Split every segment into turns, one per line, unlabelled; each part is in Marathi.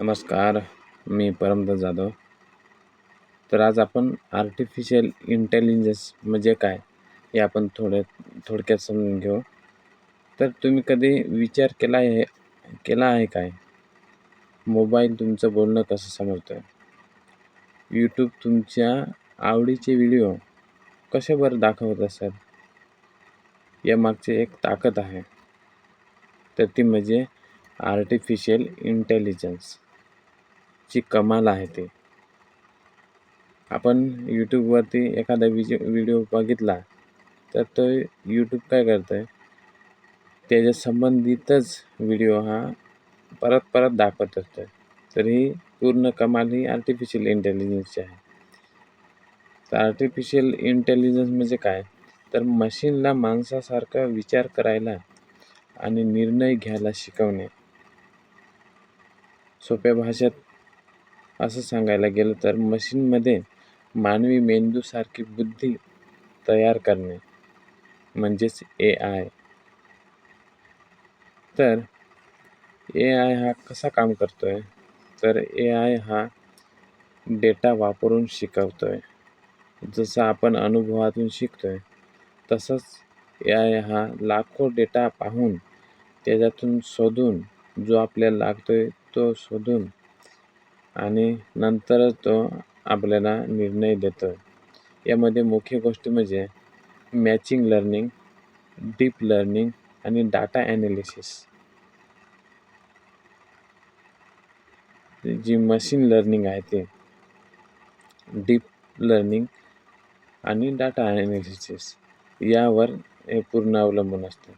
नमस्कार, मी परमदास जाधव. तर आज आपण आर्टिफिशियल इंटेलिजन्स म्हणजे काय हे आपण थोडक्यात समजून घेऊ. तर तुम्ही कधी विचार केला आहे काय? मोबाईल तुमचं बोलणं कसं समजतोय? यूट्यूब तुमच्या आवडीचे व्हिडिओ कसे बरं दाखवत असेल? यामागची एक ताकद आहे. तर ती म्हणजे आर्टिफिशियल इंटेलिजन्स ची कमाल आहे ते. आपण यूट्यूबवरती एखादा व्हिडिओ बघितला तर तो यूट्यूब काय करतं आहे, त्याच्या संबंधितच व्हिडिओ हा परत दाखवत असतो. तर ही पूर्ण कमाल ही आर्टिफिशियल इंटेलिजन्सची आहे. तर आर्टिफिशियल इंटेलिजन्स म्हणजे काय? तर मशीनला माणसासारखा विचार करायला आणि निर्णय घ्यायला शिकवणे. सोप्या भाषेत असं सांगायला गेलं तर मशीनमध्ये मानवी मेंदूसारखी बुद्धी तयार करणे म्हणजेच AI. तर AI हा कसा काम करतोय? तर AI हा डेटा वापरून शिकवतोय. जसं आपण अनुभवातून शिकतोय, तसंच AI हा लाखो डेटा पाहून त्याच्यातून शोधून जो आपल्याला लागतोय तो शोधून आणि नंतरच तो आपल्याला निर्णय देतोय. यामध्ये मुख्य गोष्ट म्हणजे मॅचिंग लर्निंग, डीप लर्निंग आणि डाटा ॲनालिसिस. जी मशीन लर्निंग आहे ते डीप लर्निंग आणि डाटा ॲनालिसिस यावर हे पूर्ण अवलंबून असते.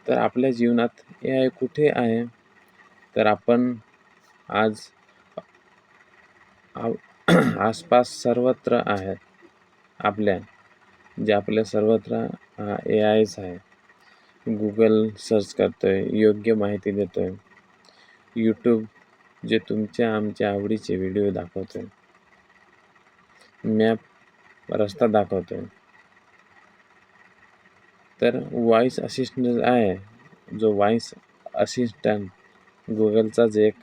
तर आपल्या जीवनात AI कुठे आहे? तर आपण आज आसपास सर्वत्र आहे. आपल्या सर्वत्र हा AIच आहे. Google सर्च करतोय, योग्य माहिती देतोय. यूट्यूब जे आमच्या आवडीचे व्हिडिओ दाखवतोय. मॅप रस्ता दाखवतोय. तर व्हॉइस असिस्टंट आहे, जो व्हॉइस असिस्टंट गुगलचाच एक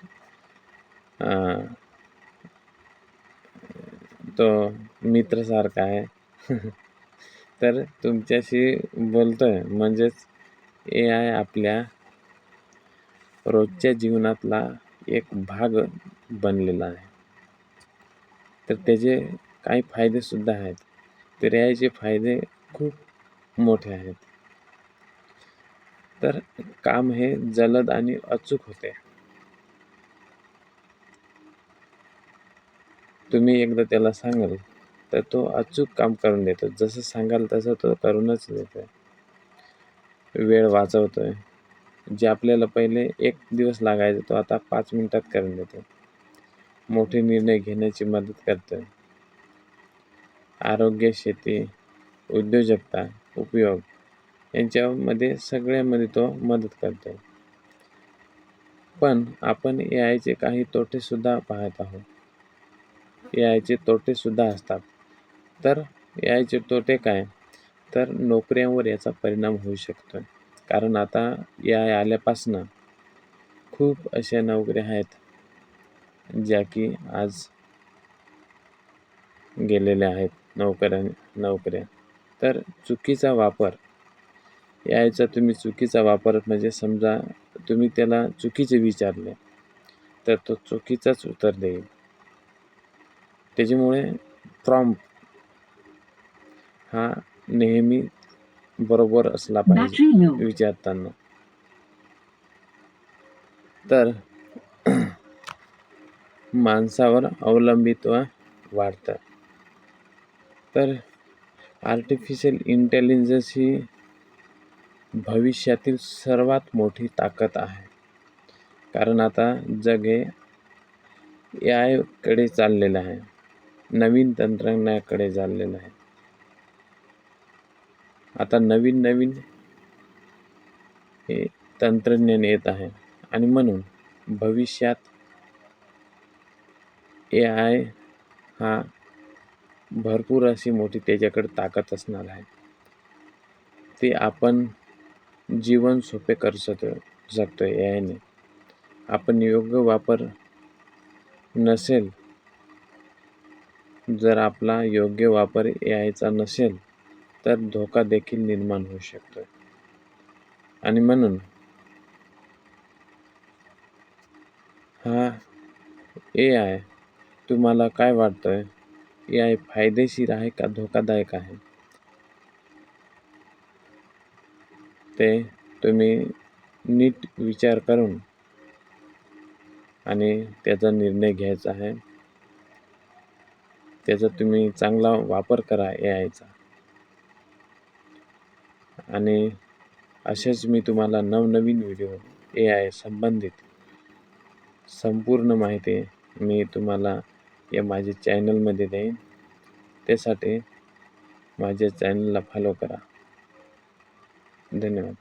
तो मित्रासारखा आहे. तर तुमच्याशी बोलतोय म्हणजेच AI आपल्या रोजच्या जीवनातला एक भाग बनलेला आहे. तर त्याचे काही फायदेसुद्धा आहेत. तर याचे फायदे खूप मोठे आहेत. तर काम हे जलद आणि अचूक होते. तुम्ही एकदा त्याला सांगाल तर तो अचूक काम करून देतो. जसं सांगाल तसं तो करूनच देतोय. वेळ वाचवतोय. जे आपल्याला पहिले 1 दिवस लागायचा तो आता 5 मिनिटात करून देतो. मोठे निर्णय घेण्याची मदत करतोय. आरोग्य, शेती, उद्योजकता, उपयोग यांच्यामध्ये सगळ्यामध्ये तो मदत करतो. पण आपण AIचे काही तोटेसुद्धा पाहत आहोत. AIचे तोटेसुद्धा असतात. तर AIचे तोटे काय? तर नोकऱ्यांवर याचा परिणाम होऊ शकतो. कारण आता AI आल्यापासनं खूप अशा नोकऱ्या आहेत, ज्या की आज गेलेल्या आहेत नोकऱ्या. तर चुकीचा वापर याचा तुम्ही चुकीचा वापर म्हणजे समजा तुम्ही त्याला चुकीचे विचारले, तर तो चुकीचाच उत्तर देईल. त्याच्यामुळे प्रॉम्प्ट हा नेहमी बरोबर असला पाहिजे विचारताना. तर माणसावर अवलंबित्व वाढतं. तर आर्टिफिशियल इंटेलिजन्स ही भविष्यातील सर्वात मोठी ताकद आहे. कारण आता जग हे AIकडे चाललेलं आहे. नवीन तंत्रज्ञानाकडे चाललेलं आहे. आता नवीन हे तंत्रज्ञान येत आहे आणि म्हणून भविष्यात AI हा भरपूर अशी मोठी त्याच्याकडे ताकद असणार आहे. ते आपण जीवन सोपे करू शकतो AIने. आपण योग्य वापर नसेल, जर आपला योग्य वापर AIचा नसेल, तर धोका देखील निर्माण होऊ शकतो. आणि म्हणून हा AI, तुम्हाला काय वाटतंय? AI फायदेशीर आहे का धोकादायक आहे? ते तुम्ही नीट विचार करून आणि त्याचा निर्णय घ्यायचा आहे. त्याचा तुम्ही चांगला वापर करा AIचा. आणि असेच मी तुम्हाला नवनवीन व्हिडिओ AI संबंधित संपूर्ण माहिती मी तुम्हाला या माझ्या चॅनलमध्ये देईन. त्यासाठी माझ्या चॅनलला फॉलो करा. धन्यवाद.